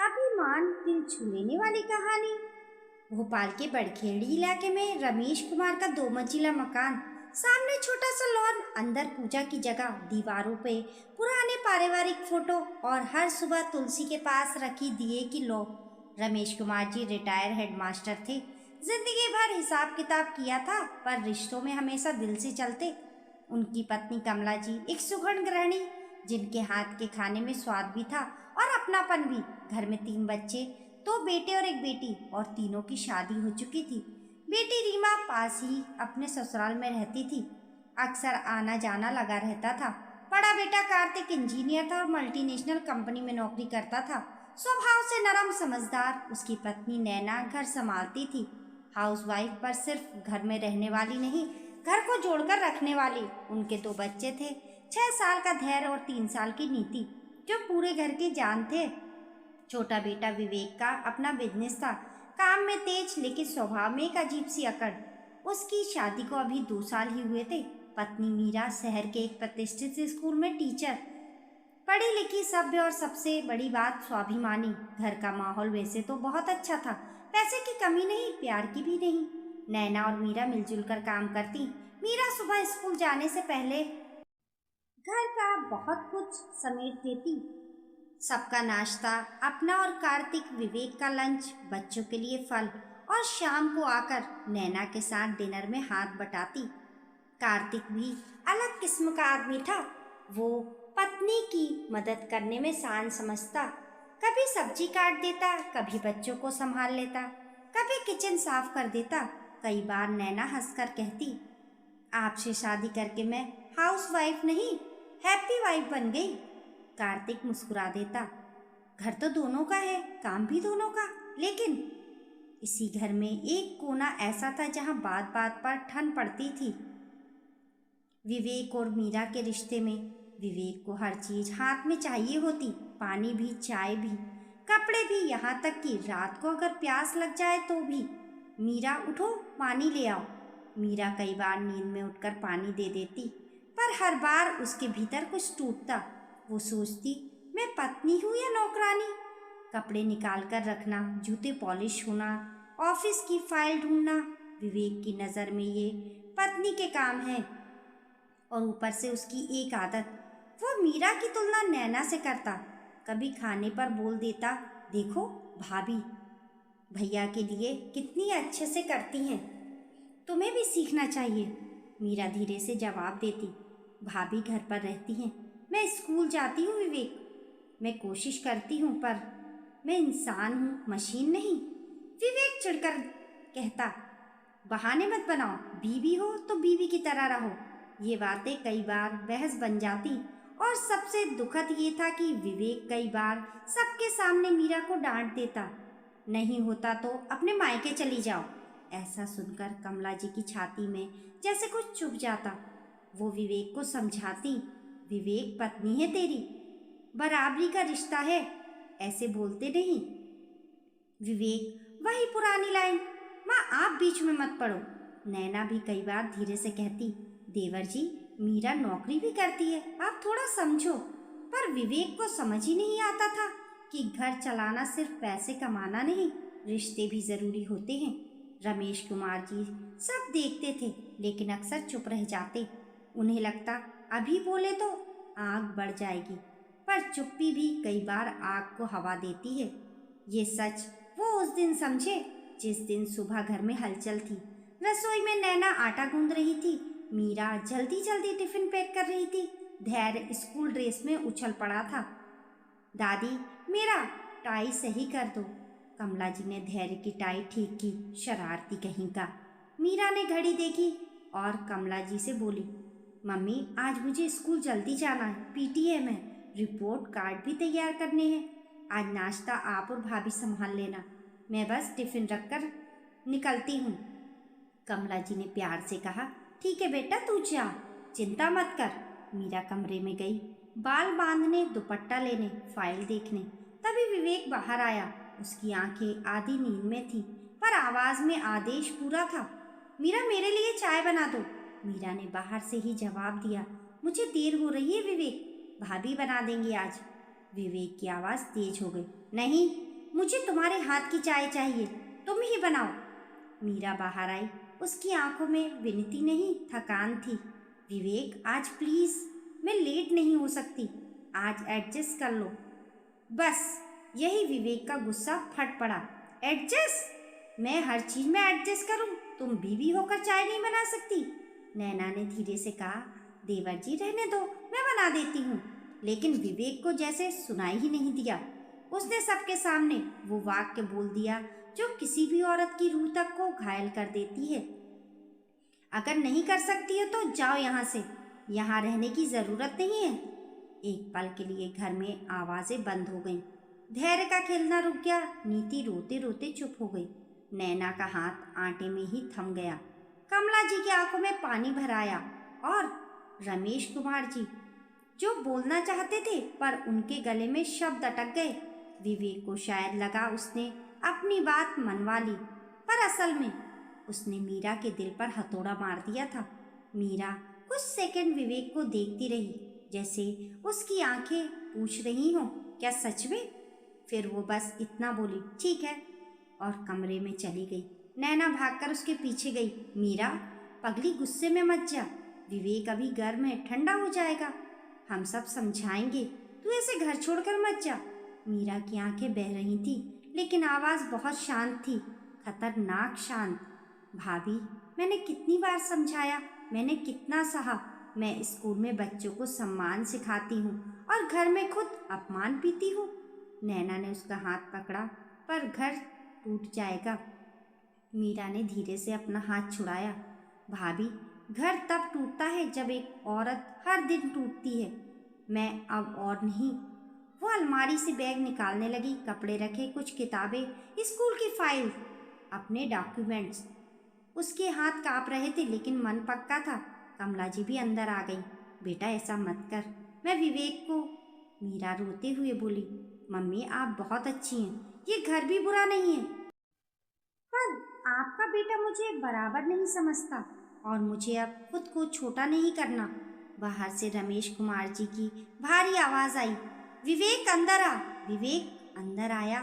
अभिमान दिल छू लेने वाली कहानी। भोपाल के बड़खेड़ी इलाके में रमेश कुमार का 2 मंजिला मकान, सामने छोटा सा लॉन, अंदर पूजा की जगह, दीवारों पे पुराने पारिवारिक फोटो और हर सुबह तुलसी के पास रखी दिए की लो। रमेश कुमार जी रिटायर हेडमास्टर थे। जिंदगी भर हिसाब किताब किया था, पर रिश्तों में हमेशा दिल से चलते। उनकी पत्नी कमला जी एक सुगढ़ गृहिणी, जिनके हाथ के खाने में स्वाद भी था और अपनापन भी। घर में 3 बच्चे, 2 बेटे और 1 बेटी, और तीनों की शादी हो चुकी थी। बेटी रीमा पास ही अपने ससुराल में रहती थी, अक्सर आना जाना लगा रहता था। बड़ा बेटा कार्तिक इंजीनियर था और मल्टीनेशनल कंपनी में नौकरी करता था। स्वभाव से नरम समझदार। उसकी पत्नी नैना घर संभालती थी, हाउसवाइफ, पर सिर्फ घर में रहने वाली नहीं, घर को जोड़कर रखने वाली। उनके 2 बच्चे थे, 6 साल का धैर्य और 3 साल की नीति, जो पूरे घर की जान थे। छोटा बेटा विवेक का अपना बिजनेस था, काम में तेज लेकिन स्वभाव में एक अजीब सी अकड़। उसकी शादी को अभी 2 साल ही हुए थे। पत्नी मीरा शहर के एक प्रतिष्ठित स्कूल में टीचर, पढ़ी लिखी, सभ्य और सबसे बड़ी बात स्वाभिमानी। घर का माहौल वैसे तो बहुत अच्छा था, पैसे की कमी नहीं, प्यार की भी नहीं। नैना और मीरा मिलजुल कर काम करती। मीरा सुबह स्कूल जाने से पहले घर का बहुत कुछ समेट देती, सबका नाश्ता अपना, और कार्तिक विवेक का लंच, बच्चों के लिए फल, और शाम को आकर नैना के साथ डिनर में हाथ बटाती। कार्तिक भी अलग किस्म का आदमी था। वो पत्नी की मदद करने में शान समझता। कभी सब्जी काट देता, कभी बच्चों को संभाल लेता, कभी किचन साफ कर देता। कई बार नैना हंसकर कहती, आपसे शादी करके मैं हाउस वाइफ नहीं, हैप्पी वाइफ बन गई। कार्तिक मुस्कुरा देता, घर तो दोनों का है, काम भी दोनों का, लेकिन इसी घर में एक कोना ऐसा था जहां बात बात पर ठन पड़ती थी। विवेक और मीरा के रिश्ते में। विवेक को हर चीज हाथ में चाहिए होती, पानी भी, चाय भी, कपड़े भी, यहाँ तक कि रात को अगर प्यास लग जाए तो भी। मीरा, उठो पानी ले आओ। मीरा कई बार नींद में उठकर पानी दे देती, पर हर बार उसके भीतर कुछ टूटता। वो सोचती, मैं पत्नी हूँ या नौकरानी। कपड़े निकाल कर रखना, जूते पॉलिश होना, ऑफिस की फाइल ढूंढना, विवेक की नज़र में ये पत्नी के काम है। और ऊपर से उसकी एक आदत, वो मीरा की तुलना नैना से करता। कभी खाने पर बोल देता, देखो भाभी भैया के लिए कितनी अच्छे से करती हैं, तुम्हें भी सीखना चाहिए। मीरा धीरे से जवाब देती, भाभी घर पर रहती हैं, मैं स्कूल जाती हूँ विवेक, मैं कोशिश करती हूँ, पर मैं इंसान हूँ, मशीन नहीं। विवेक चिढ़कर कहता, बहाने मत बनाओ, बीवी हो तो बीवी की तरह रहो। ये बातें कई बार बहस बन जाती, और सबसे दुखद ये था कि विवेक कई बार सबके सामने मीरा को डांट देता, नहीं होता तो अपने मायके चली जाओ। ऐसा सुनकर कमला जी की छाती में जैसे कुछ चुभ जाता। वो विवेक को समझाती, विवेक पत्नी है तेरी, बराबरी का रिश्ता है, ऐसे बोलते नहीं। विवेक वही पुरानी लाइन, माँ आप बीच में मत पड़ो। नैना भी कई बार धीरे से कहती, देवर जी मीरा नौकरी भी करती है, आप थोड़ा समझो। पर विवेक को समझ ही नहीं आता था कि घर चलाना सिर्फ पैसे कमाना नहीं, रिश्ते भी जरूरी होते हैं। रमेश कुमार जी सब देखते थे, लेकिन अक्सर चुप रह जाते। उन्हें लगता अभी बोले तो आग बढ़ जाएगी, पर चुप्पी भी कई बार आग को हवा देती है। ये सच वो उस दिन समझे जिस दिन सुबह घर में हलचल थी। रसोई में नैना आटा गूंद रही थी, मीरा जल्दी जल्दी टिफिन पैक कर रही थी, धैर्य स्कूल ड्रेस में उछल पड़ा था। दादी मेरा टाई सही कर दो। कमला जी ने धैर्य की टाई ठीक की, शरारती कहीं का। मीरा ने घड़ी देखी और कमला जी से बोली, मम्मी आज मुझे स्कूल जल्दी जाना है, पीटीएम है, रिपोर्ट कार्ड भी तैयार करने हैं। आज नाश्ता आप और भाभी संभाल लेना, मैं बस टिफिन रखकर निकलती हूँ। कमला जी ने प्यार से कहा, ठीक है बेटा तू जा, चिंता मत कर। मीरा कमरे में गई, बाल बांधने, दुपट्टा लेने, फाइल देखने। तभी विवेक बाहर आया। उसकी आंखें आधी नींद में थी, पर आवाज में आदेश पूरा था। मीरा मेरे लिए चाय बना दो। मीरा ने बाहर से ही जवाब दिया, मुझे देर हो रही है विवेक, भाभी बना देंगी आज। विवेक की आवाज़ तेज हो गई, नहीं मुझे तुम्हारे हाथ की चाय चाहिए, तुम ही बनाओ। मीरा बाहर आई। उसकी आंखों में विनती नहीं, थकान थी। विवेक, आज प्लीज, मैं लेट नहीं हो सकती, आज एडजस्ट कर लो। बस यही विवेक का गुस्सा फट पड़ा। एडजस्ट? मैं हर चीज में एडजस्ट करूं? तुम बीवी होकर चाय नहीं बना सकती? नैना ने धीरे से कहा। देवर जी रहने दो, मैं बना देती हूँ। लेकिन विवेक को जैसे सुनाई ही नहीं दिया। उसने सबके सामने वो वाक्य बोल दिया जो किसी भी औरत की रूह तक को घायल कर देती है। अगर नहीं कर सकती हो तो जाओ यहाँ से, यहाँ रहने की जरूरत नहीं है। एक पल के लिए घर में आवाजें बंद हो गईं। धैर्य का खेलना रुक गया। नीति रोते रोते चुप हो गई। नैना का हाथ आटे में ही थम गया। कमला जी की आंखों में पानी भर आया और रमेश कुमार जी जो बोलना चाहते थे पर उनके गले में शब्द अटक गए। विवेक को शायद लगा उसने अपनी बात मनवा ली, पर असल में उसने मीरा के दिल पर हथौड़ा मार दिया था। मीरा कुछ सेकंड विवेक को देखती रही, जैसे उसकी आंखें पूछ रही हों, क्या सच में? फिर वो बस इतना बोली, ठीक है, और कमरे में चली गई। नैना भागकर उसके पीछे गई। मीरा, पगली, गुस्से में मत जा, विवेक अभी गर्म है, ठंडा हो जाएगा, हम सब समझाएंगे, तू ऐसे घर छोड़कर मत जा। मीरा की आंखें बह रही थी, लेकिन आवाज बहुत शांत थी, खतरनाक शांत। भाभी, मैंने कितनी बार समझाया, मैंने कितना सहा। मैं स्कूल में बच्चों को सम्मान सिखाती हूँ और घर में खुद अपमान पीती हूँ। नैना ने उसका हाथ पकड़ा। पर घर टूट जाएगा। मीरा ने धीरे से अपना हाथ छुड़ाया। भाभी, घर तब टूटता है जब एक औरत हर दिन टूटती है। मैं अब और नहीं। वो अलमारी से बैग निकालने लगी, कपड़े रखे, कुछ किताबें, स्कूल की फाइल, अपने डॉक्यूमेंट्स। उसके हाथ कांप रहे थे लेकिन मन पक्का था। कमला जी भी अंदर आ गई। बेटा ऐसा मत कर, मैं विवेक को। मीरा रोते हुए बोली, मम्मी आप बहुत अच्छी हैं, ये घर भी बुरा नहीं है, पर आपका बेटा मुझे बराबर नहीं समझता और मुझे अब खुद को छोटा नहीं करना। बाहर से रमेश कुमार जी की भारी आवाज आई, विवेक अंदर आ। विवेक अंदर आया,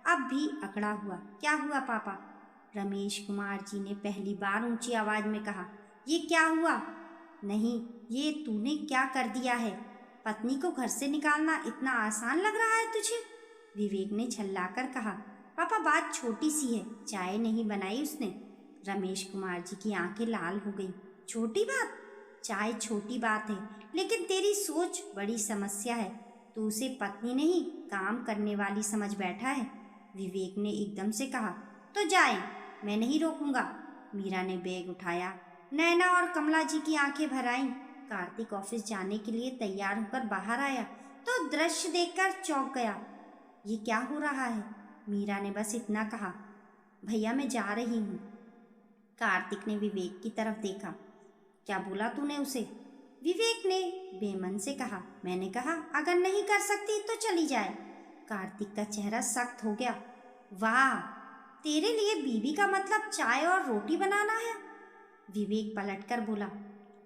अब भी अकड़ा हुआ। क्या हुआ पापा? रमेश कुमार जी ने पहली बार ऊंची आवाज में कहा, ये क्या हुआ? नहीं, ये तूने क्या कर दिया है? पत्नी को घर से निकालना इतना आसान लग रहा है तुझे? विवेक ने छल्लाकर कहा। पापा बात छोटी सी है, चाय नहीं बनाई उसने। रमेश कुमार जी की आंखें लाल हो गई। छोटी बात? चाय छोटी बात है, लेकिन तेरी सोच बड़ी समस्या है। तू उसे पत्नी नहीं, काम करने वाली समझ बैठा है। विवेक ने एकदम से कहा। तो जाए, मैं नहीं रोकूंगा। मीरा ने बैग उठाया। नैना और कमला जी की आंखें भर आईं। कार्तिक ऑफिस जाने के लिए तैयार होकर बाहर आया तो दृश्य देखकर चौंक गया। ये क्या हो रहा है? मीरा ने बस इतना कहा, भैया मैं जा रही हूँ। कार्तिक ने विवेक की तरफ देखा। क्या बोला तूने उसे? विवेक ने बेमन से कहा, मैंने कहा अगर नहीं कर सकती तो चली जाए। कार्तिक का चेहरा सख्त हो गया। वाह, तेरे लिए बीवी का मतलब चाय और रोटी बनाना है? विवेक पलटकर बोला,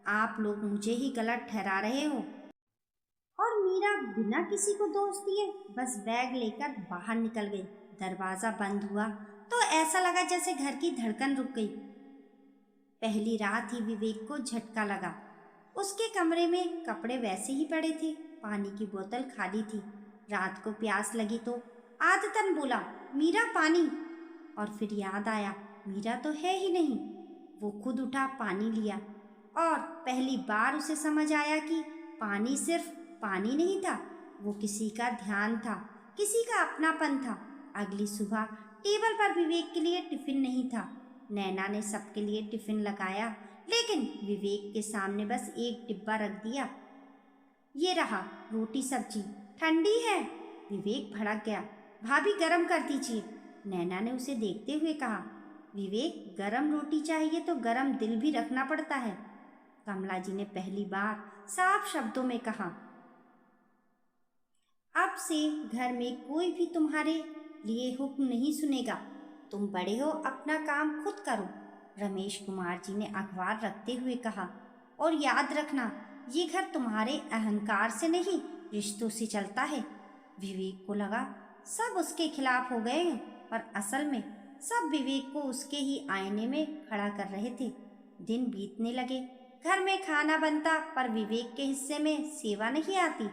आप लोग मुझे ही गलत ठहरा रहे हो। और मीरा बिना किसी को दोष दिए बस बैग लेकर बाहर निकल गई। दरवाजा बंद हुआ तो ऐसा लगा जैसे घर की धड़कन रुक गई। पहली रात ही विवेक को झटका लगा। उसके कमरे में कपड़े वैसे ही पड़े थे, पानी की बोतल खाली थी। रात को प्यास लगी तो आदतन बोला, मीरा पानी। और फिर याद आया, मीरा तो है ही नहीं। वो खुद उठा, पानी लिया और पहली बार उसे समझ आया कि पानी सिर्फ पानी नहीं था, वो किसी का ध्यान था, किसी का अपनापन था। अगली सुबह टेबल पर विवेक के लिए टिफिन नहीं था। नैना ने सबके लिए टिफिन लगाया, लेकिन विवेक के सामने बस एक डिब्बा रख दिया। ये रहा रोटी सब्जी, ठंडी है। विवेक भड़क गया। भाभी गरम कर दीजिए। नैना ने उसे देखते हुए कहा। विवेक, गरम रोटी चाहिए तो गरम दिल भी रखना पड़ता है। कमला जी ने पहली बार साफ शब्दों में कहा। अब से घर में कोई भी तुम्हारे लिए हुक्म नहीं सुनेगा, तुम बड़े हो, अपना काम खुद करो। रमेश कुमार जी ने अखबार रखते हुए कहा। और याद रखना, ये घर तुम्हारे अहंकार से नहीं, रिश्तों से चलता है। विवेक को लगा सब उसके खिलाफ हो गए हैं, पर असल में सब विवेक को उसके ही आईने में खड़ा कर रहे थे। दिन बीतने लगे, घर में खाना बनता पर विवेक के हिस्से में सेवा नहीं आती।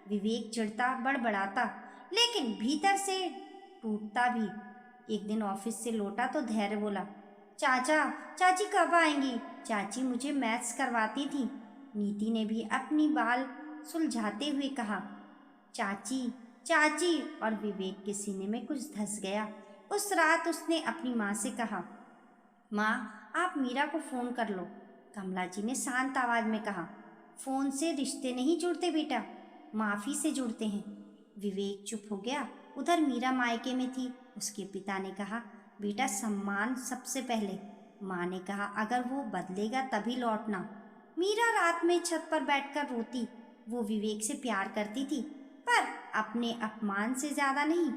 विवेक चिढ़ता, बड़बड़ाता, लेकिन भीतर से टूटता भी। एक दिन ऑफिस से लौटा तो धैर्य बोला, चाचा चाची कब आएंगी? चाची मुझे मैथ्स करवाती थी। नीति ने भी अपनी बाल सुलझाते हुए कहा, चाची चाची, और विवेक के सीने में कुछ धस गया। उस रात उसने अपनी माँ से कहा, माँ आप मीरा को फ़ोन कर लो। कमला जी ने शांत आवाज़ में कहा, फ़ोन से रिश्ते नहीं जुड़ते बेटा, माफ़ी से जुड़ते हैं। विवेक चुप हो गया। उधर मीरा मायके में थी। उसके पिता ने कहा, बेटा सम्मान सबसे पहले। माँ ने कहा, अगर वो बदलेगा तभी लौटना। मीरा रात में छत पर बैठकर रोती। वो विवेक से प्यार करती थी, पर अपने अपमान से ज़्यादा नहीं।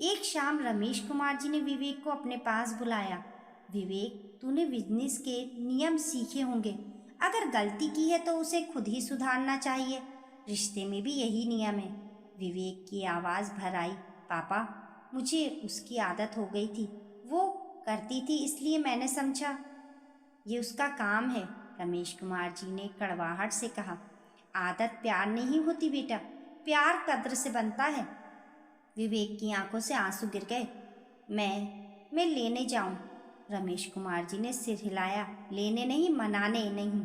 एक शाम रमेश कुमार जी ने विवेक को अपने पास बुलाया। विवेक, तूने बिजनेस के नियम सीखे होंगे। अगर गलती की है तो उसे खुद ही सुधारना चाहिए। रिश्ते में भी यही नियम है। विवेक की आवाज़ भर आई, पापा मुझे उसकी आदत हो गई थी। वो करती थी इसलिए मैंने समझा ये उसका काम है। रमेश कुमार जी ने कड़वाहट से कहा, आदत प्यार नहीं होती बेटा, प्यार कद्र से बनता है। विवेक की आंखों से आंसू गिर गए। मैं लेने जाऊं? रमेश कुमार जी ने सिर हिलाया, लेने नहीं, मनाने नहीं,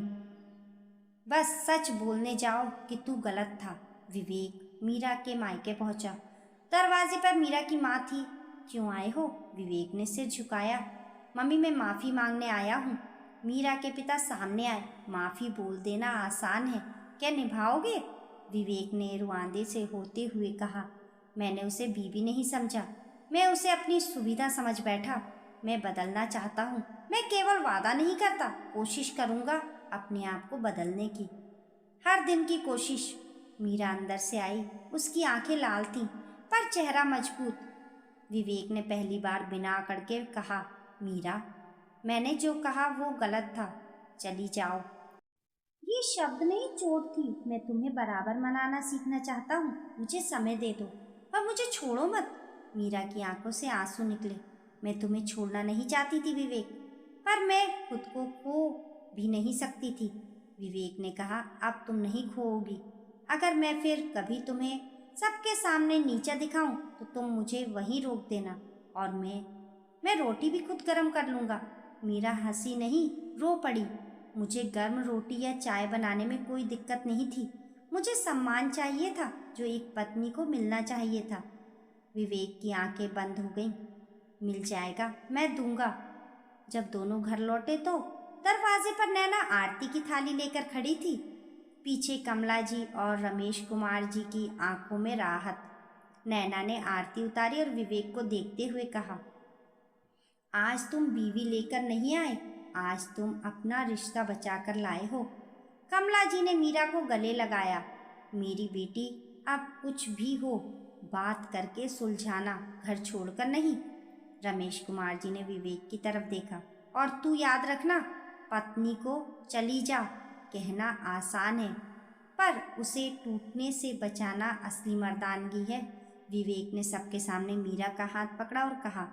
बस सच बोलने जाओ कि तू गलत था। विवेक मीरा के मायके पहुंचा। दरवाजे पर मीरा की माँ थी। क्यों आए हो? विवेक ने सिर झुकाया। मम्मी मैं माफ़ी मांगने आया हूँ। मीरा के पिता सामने आए। माफ़ी बोल देना आसान है, क्या निभाओगे? विवेक ने रुआंदे से होते हुए कहा, मैंने उसे बीवी नहीं समझा, मैं उसे अपनी सुविधा समझ बैठा। मैं बदलना चाहता हूँ। मैं केवल वादा नहीं करता, कोशिश करूँगा अपने आप को बदलने की, हर दिन की कोशिश। मीरा अंदर से आई। उसकी आंखें लाल थीं, पर चेहरा मजबूत। विवेक ने पहली बार बिना अकड़ के कहा, मीरा मैंने जो कहा वो गलत था, चली जाओ। ये शब्द नहीं, चोट थी। मैं तुम्हें बराबर मनाना सीखना चाहता हूँ, मुझे समय दे दो, पर मुझे छोड़ो मत। मीरा की आंखों से आंसू निकले। मैं तुम्हें छोड़ना नहीं चाहती थी विवेक, पर मैं खुद को खो भी नहीं सकती थी। विवेक ने कहा, अब तुम नहीं खोओगी। अगर मैं फिर कभी तुम्हें सबके सामने नीचा दिखाऊं तो तुम मुझे वहीं रोक देना, और मैं रोटी भी खुद गर्म कर लूँगा। मीरा हंसी नहीं, रो पड़ी। मुझे गर्म रोटी या चाय बनाने में कोई दिक्कत नहीं थी। मुझे सम्मान चाहिए था जो एक पत्नी को मिलना चाहिए था। विवेक की आंखें बंद हो गईं। मिल जाएगा, मैं दूंगा। जब दोनों घर लौटे तो दरवाजे पर नैना आरती की थाली लेकर खड़ी थी। पीछे कमला जी और रमेश कुमार जी की आंखों में राहत। नैना ने आरती उतारी और विवेक को देखते हुए कहा, आज तुम बीवी लेकर नहीं आए, आज तुम अपना रिश्ता बचाकर लाए हो। कमला जी ने मीरा को गले लगाया। मेरी बेटी, अब कुछ भी हो बात करके सुलझाना, घर छोड़कर नहीं। रमेश कुमार जी ने विवेक की तरफ देखा, और तू याद रखना, पत्नी को चली जा कहना आसान है, पर उसे टूटने से बचाना असली मर्दानगी है। विवेक ने सबके सामने मीरा का हाथ पकड़ा और कहा,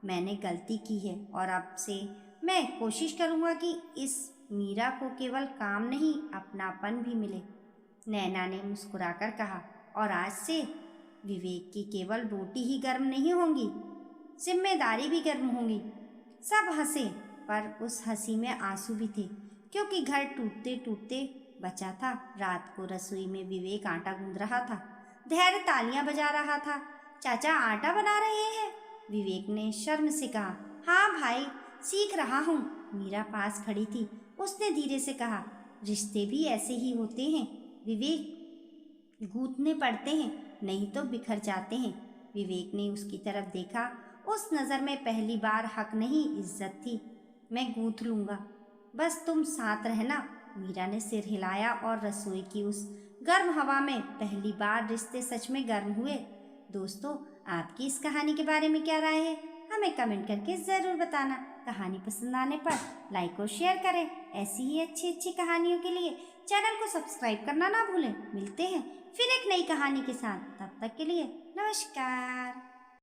मैंने गलती की है, और अब से मैं कोशिश करूँगा कि इस मीरा को केवल काम नहीं अपनापन भी मिले। नैना ने मुस्कुराकर कहा, और आज से विवेक की केवल रोटी ही गर्म नहीं होंगी, जिम्मेदारी भी गर्म होंगी। सब हंसे, पर उस हंसी में आंसू भी थे, क्योंकि घर टूटते टूटते बचा था। रात को रसोई में विवेक आटा गूंद रहा था। धैर्य तालियां बजा रहा था। चाचा आटा बना रहे हैं? विवेक ने शर्म से कहा, हाँ भाई, सीख रहा हूँ। मीरा पास खड़ी थी। उसने धीरे से कहा, रिश्ते भी ऐसे ही होते हैं विवेक, गूंथने पड़ते हैं, नहीं तो बिखर जाते हैं। विवेक ने उसकी तरफ देखा। उस नज़र में पहली बार हक नहीं, इज्जत थी। मैं गूंथ लूँगा, बस तुम साथ रहना। मीरा ने सिर हिलाया, और रसोई की उस गर्म हवा में पहली बार रिश्ते सच में गर्म हुए। दोस्तों, आपकी इस कहानी के बारे में क्या राय है? हमें कमेंट करके ज़रूर बताना। कहानी पसंद आने पर लाइक और शेयर करें। ऐसी ही अच्छी अच्छी कहानियों के लिए चैनल को सब्सक्राइब करना ना भूलें। मिलते हैं फिर एक नई कहानी के साथ। तब तक तक के लिए नमस्कार।